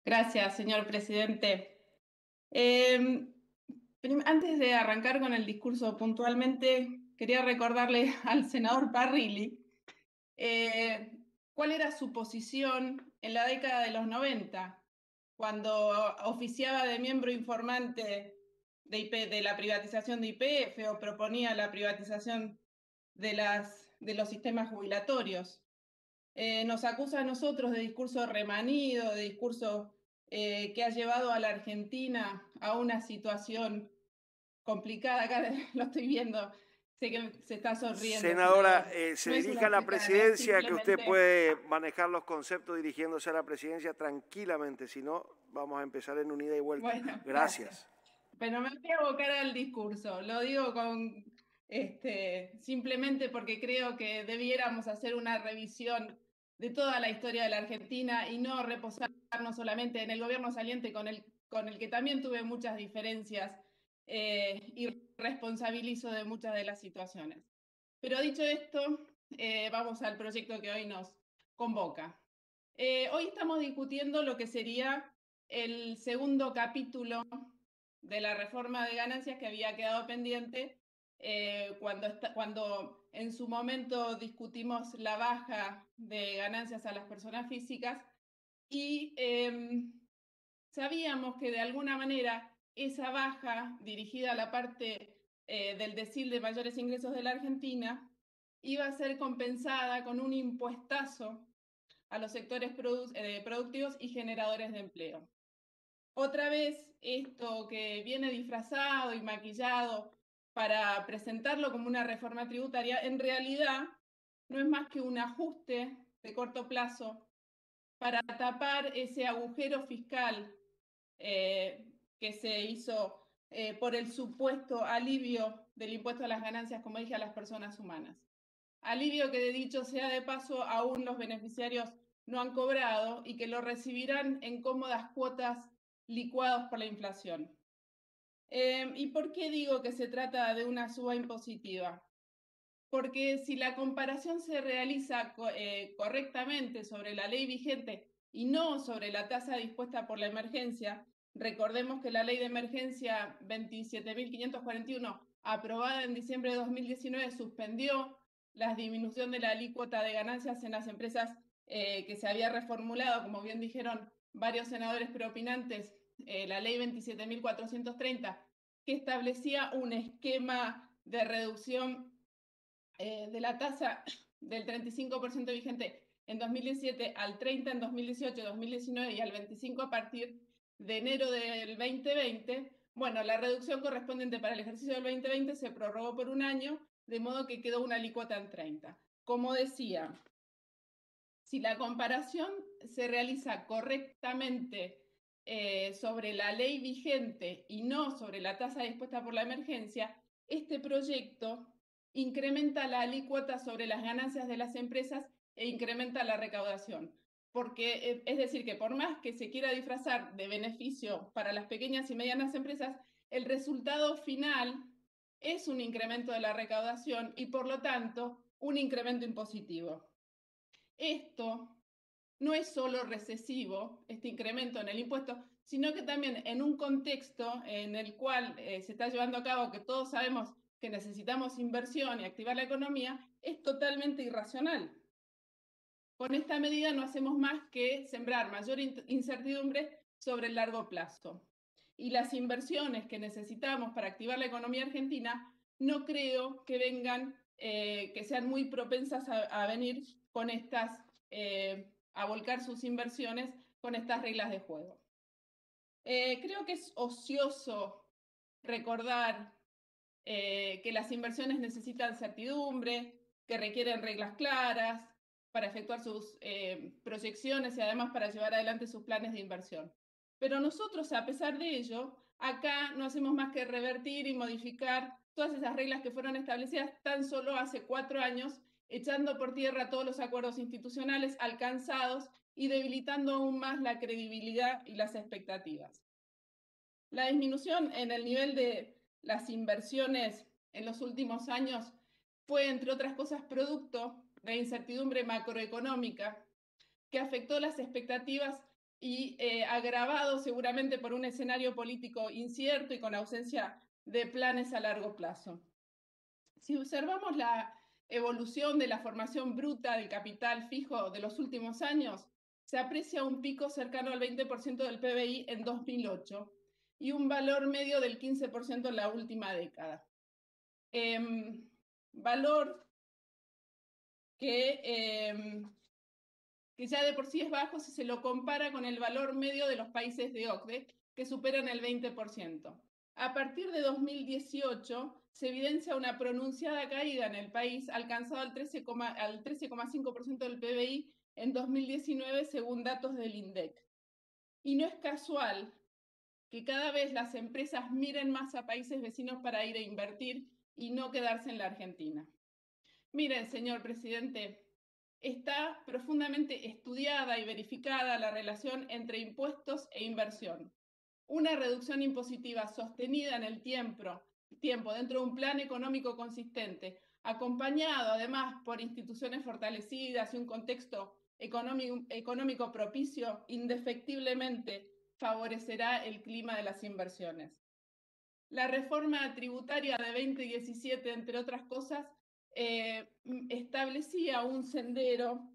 Gracias, señor presidente. Antes de arrancar con el discurso puntualmente, quería recordarle al senador Parrilli eh, cuál era su posición en la década de los 90, cuando oficiaba de miembro informante de la privatización de YPF o proponía la privatización de los sistemas jubilatorios. Nos acusa a nosotros de discurso remanido, de discurso que ha llevado a la Argentina a una situación complicada. Acá lo estoy viendo, sé que se está sonriendo, Senadora, senador. se No es dirige una a la picada, es presidencia, que usted simplemente... puede manejar los conceptos dirigiéndose a la presidencia tranquilamente, si no, vamos a empezar en un ida y vuelta. Bueno, gracias. Gracias. Pero me voy a abocar al discurso. Lo digo con simplemente porque creo que debiéramos hacer una revisión de toda la historia de la Argentina y no reposarnos solamente en el gobierno saliente con el que también tuve muchas diferencias y responsabilizo de muchas de las situaciones. Pero dicho esto, vamos al proyecto que hoy nos convoca. Hoy estamos discutiendo lo que sería el segundo capítulo de la reforma de ganancias que había quedado pendiente cuando en su momento discutimos la baja de ganancias a las personas físicas y sabíamos que de alguna manera esa baja dirigida a la parte del decil de mayores ingresos de la Argentina iba a ser compensada con un impuestazo a los sectores productivos y generadores de empleo. Otra vez, esto que viene disfrazado y maquillado para presentarlo como una reforma tributaria, en realidad no es más que un ajuste de corto plazo para tapar ese agujero fiscal que se hizo por el supuesto alivio del impuesto a las ganancias, como dije, a las personas humanas. Alivio que, de dicho sea de paso, aún los beneficiarios no han cobrado y que lo recibirán en cómodas cuotas licuados por la inflación. ¿Y por qué digo que se trata de una suba impositiva? Porque si la comparación se realiza correctamente sobre la ley vigente y no sobre la tasa dispuesta por la emergencia, recordemos que la ley de emergencia 27.541, aprobada en diciembre de 2019, suspendió la disminución de la alícuota de ganancias en las empresas que se había reformulado, como bien dijeron varios senadores preopinantes, la ley 27.430, que establecía un esquema de reducción de la tasa del 35% vigente en 2017 al 30% en 2018, 2019 y al 25% a partir de enero del 2020, bueno, la reducción correspondiente para el ejercicio del 2020 se prorrogó por un año, de modo que quedó una alícuota en 30%. Como decía, si la comparación se realiza correctamente sobre la ley vigente y no sobre la tasa dispuesta por la emergencia, este proyecto incrementa la alícuota sobre las ganancias de las empresas e incrementa la recaudación. Porque es decir, que por más que se quiera disfrazar de beneficio para las pequeñas y medianas empresas, el resultado final es un incremento de la recaudación y por lo tanto un incremento impositivo. Esto no es solo recesivo, este incremento en el impuesto, sino que también en un contexto en el cual se está llevando a cabo, que todos sabemos que necesitamos inversión y activar la economía, es totalmente irracional. Con esta medida no hacemos más que sembrar mayor incertidumbre sobre el largo plazo. Y las inversiones que necesitamos para activar la economía argentina no creo que vengan, que sean muy propensas a venir con estas, a volcar sus inversiones con estas reglas de juego. Creo que es ocioso recordar que las inversiones necesitan certidumbre, que requieren reglas claras para efectuar sus proyecciones y además para llevar adelante sus planes de inversión. Pero nosotros, a pesar de ello, acá no hacemos más que revertir y modificar todas esas reglas que fueron establecidas tan solo hace 4 años, echando por tierra todos los acuerdos institucionales alcanzados y debilitando aún más la credibilidad y las expectativas. La disminución en el nivel de las inversiones en los últimos años fue, entre otras cosas, producto de incertidumbre macroeconómica que afectó las expectativas y agravado seguramente por un escenario político incierto y con ausencia de planes a largo plazo. Si observamos la evolución de la formación bruta del capital fijo de los últimos años, se aprecia un pico cercano al 20% del PBI en 2008 y un valor medio del 15% en la última década. Valor que ya de por sí es bajo si se lo compara con el valor medio de los países de OCDE, que superan el 20%. A partir de 2018 se evidencia una pronunciada caída en el país, alcanzado al 13,5% del PBI en 2019, según datos del INDEC. Y no es casual que cada vez las empresas miren más a países vecinos para ir a invertir y no quedarse en la Argentina. Miren, señor presidente, está profundamente estudiada y verificada la relación entre impuestos e inversión. Una reducción impositiva sostenida en el tiempo dentro de un plan económico consistente, acompañado además por instituciones fortalecidas y un contexto económico propicio, indefectiblemente favorecerá el clima de las inversiones. La reforma tributaria de 2017, entre otras cosas, establecía un sendero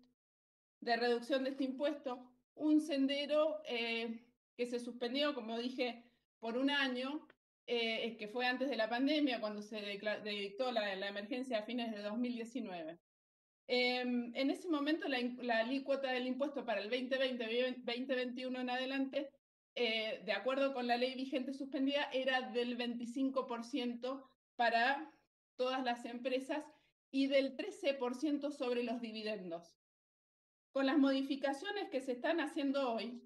de reducción de este impuesto, un sendero que se suspendió, como dije, por un año, que fue antes de la pandemia, cuando se dictó la emergencia a fines de 2019. En ese momento la alícuota del impuesto para el 2020-2021 en adelante, de acuerdo con la ley vigente suspendida, era del 25% para todas las empresas y del 13% sobre los dividendos. Con las modificaciones que se están haciendo hoy,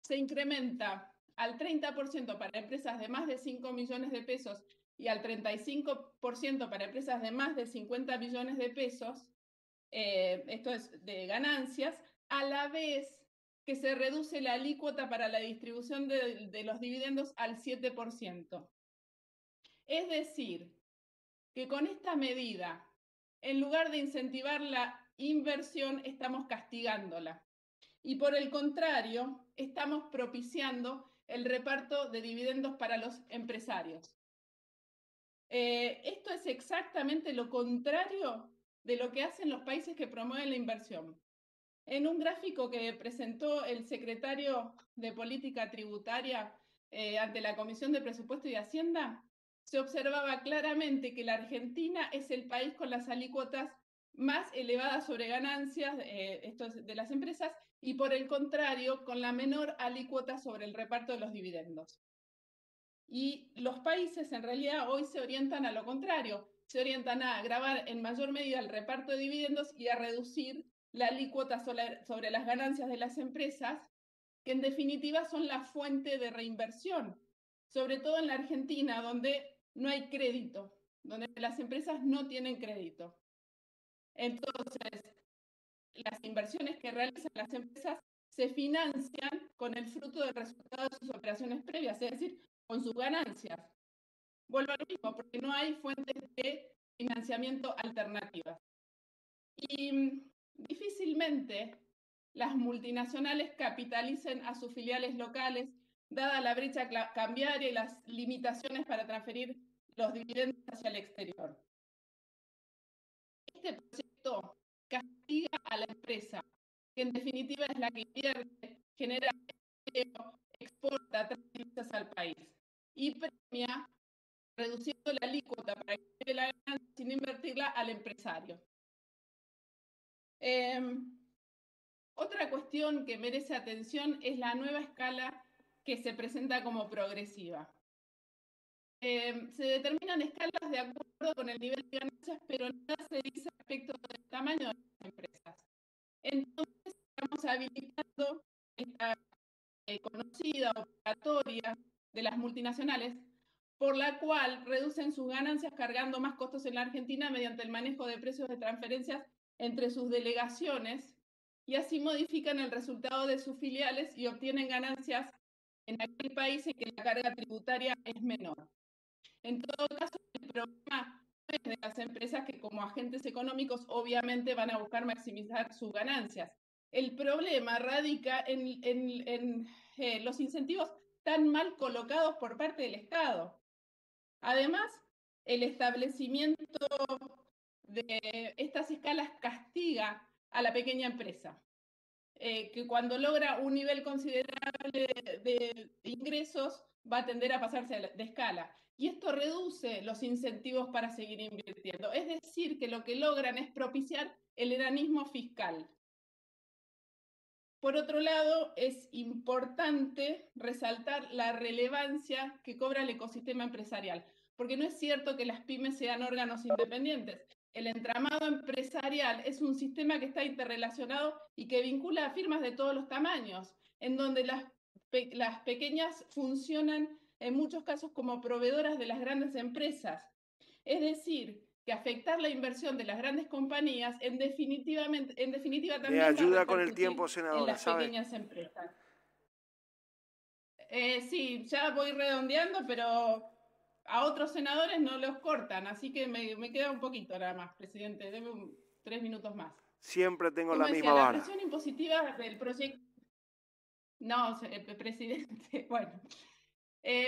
se incrementa al 30% para empresas de más de 5 millones de pesos y al 35% para empresas de más de 50 millones de pesos, esto es de ganancias, a la vez que se reduce la alícuota para la distribución de los dividendos al 7%. Es decir, que con esta medida, en lugar de incentivar la inversión, estamos castigándola. Y por el contrario, estamos propiciando el reparto de dividendos para los empresarios. Esto es exactamente lo contrario de lo que hacen los países que promueven la inversión. En un gráfico que presentó el secretario de Política Tributaria ante la Comisión de Presupuesto y Hacienda, se observaba claramente que la Argentina es el país con las alícuotas más elevadas sobre ganancias de las empresas y por el contrario con la menor alícuota sobre el reparto de los dividendos. Y los países en realidad hoy se orientan a lo contrario, se orientan a gravar en mayor medida el reparto de dividendos y a reducir la alícuota sobre las ganancias de las empresas, que en definitiva son la fuente de reinversión, sobre todo en la Argentina, donde no hay crédito, donde las empresas no tienen crédito. Entonces, las inversiones que realizan las empresas se financian con el fruto del resultado de sus operaciones previas, es decir, con sus ganancias. Vuelvo a lo mismo, porque no hay fuentes de financiamiento alternativas. Y difícilmente las multinacionales capitalicen a sus filiales locales, dada la brecha cambiaria y las limitaciones para transferir los dividendos hacia el exterior. Este proyecto castiga a la empresa, que en definitiva es la que invierte, genera empleo, exporta, trae divisas al país, y premia reduciendo la alícuota para que lleve la ganancia sin invertirla al empresario. Otra cuestión que merece atención es la nueva escala que se presenta como progresiva. Se determinan escalas de acuerdo con el nivel de ganancias, pero nada se dice respecto del tamaño de las empresas. Entonces, estamos habilitando esta conocida operatoria de las multinacionales, por la cual reducen sus ganancias cargando más costos en la Argentina mediante el manejo de precios de transferencias entre sus delegaciones y así modifican el resultado de sus filiales y obtienen ganancias en aquel país en que la carga tributaria es menor. En todo caso, el problema es de las empresas que como agentes económicos obviamente van a buscar maximizar sus ganancias, El problema radica en los incentivos tan mal colocados por parte del Estado. Además, el establecimiento de estas escalas castiga a la pequeña empresa, que cuando logra un nivel considerable de ingresos va a tender a pasarse de escala. Y esto reduce los incentivos para seguir invirtiendo. Es decir, que lo que logran es propiciar el enanismo fiscal. Por otro lado, es importante resaltar la relevancia que cobra el ecosistema empresarial, porque no es cierto que las pymes sean órganos independientes. El entramado empresarial es un sistema que está interrelacionado y que vincula a firmas de todos los tamaños, en donde las pequeñas funcionan en muchos casos como proveedoras de las grandes empresas. Es decir, que afectar la inversión de las grandes compañías en definitiva Me también va a ayuda con el tiempo, repercutir en senadora, las ¿sabe? pequeñas empresas. Sí, ya voy redondeando, pero a otros senadores no los cortan, así que me queda un poquito nada más, presidente, deme 3 minutos más. Siempre tengo Como la decía, misma la vara. presión impositiva del proyecto... No, presidente, bueno,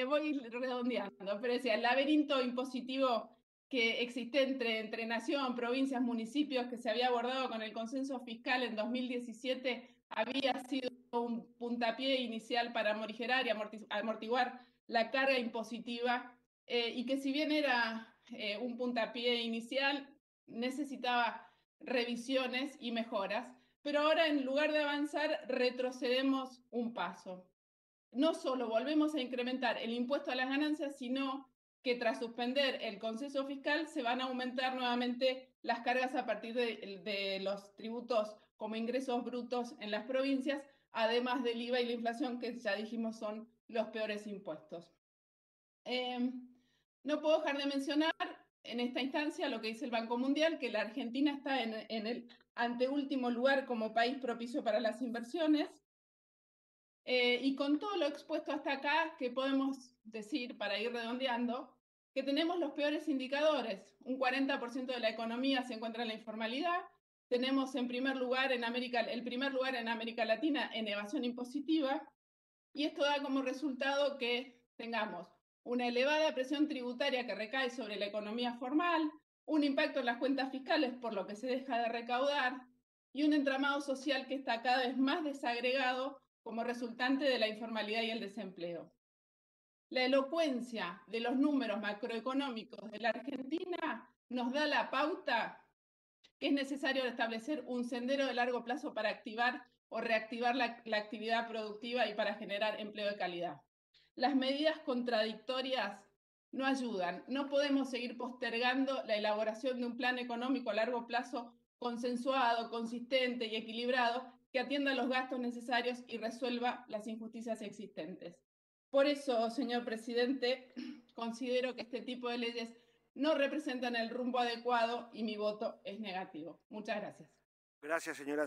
voy redondeando, pero decía, el laberinto impositivo que existe entre nación, provincias, municipios, que se había abordado con el consenso fiscal en 2017, había sido un puntapié inicial para morigerar y amortiguar la carga impositiva, y que si bien era un puntapié inicial, necesitaba revisiones y mejoras, pero ahora en lugar de avanzar, retrocedemos un paso. No solo volvemos a incrementar el impuesto a las ganancias, sino que tras suspender el consenso fiscal se van a aumentar nuevamente las cargas a partir de los tributos como ingresos brutos en las provincias, además del IVA y la inflación, que ya dijimos son los peores impuestos. No puedo dejar de mencionar en esta instancia lo que dice el Banco Mundial, que la Argentina está en el anteúltimo lugar como país propicio para las inversiones. Y con todo lo expuesto hasta acá, ¿qué podemos decir para ir redondeando? Que tenemos los peores indicadores. Un 40% de la economía se encuentra en la informalidad. Tenemos en primer lugar el primer lugar en América Latina en evasión impositiva. Y esto da como resultado que tengamos una elevada presión tributaria que recae sobre la economía formal, un impacto en las cuentas fiscales por lo que se deja de recaudar y un entramado social que está cada vez más desagregado como resultante de la informalidad y el desempleo. La elocuencia de los números macroeconómicos de la Argentina nos da la pauta que es necesario establecer un sendero de largo plazo para activar o reactivar la actividad productiva y para generar empleo de calidad. Las medidas contradictorias no ayudan. No podemos seguir postergando la elaboración de un plan económico a largo plazo consensuado, consistente y equilibrado que atienda los gastos necesarios y resuelva las injusticias existentes. Por eso, señor presidente, considero que este tipo de leyes no representan el rumbo adecuado y mi voto es negativo. Muchas gracias. Gracias, señora.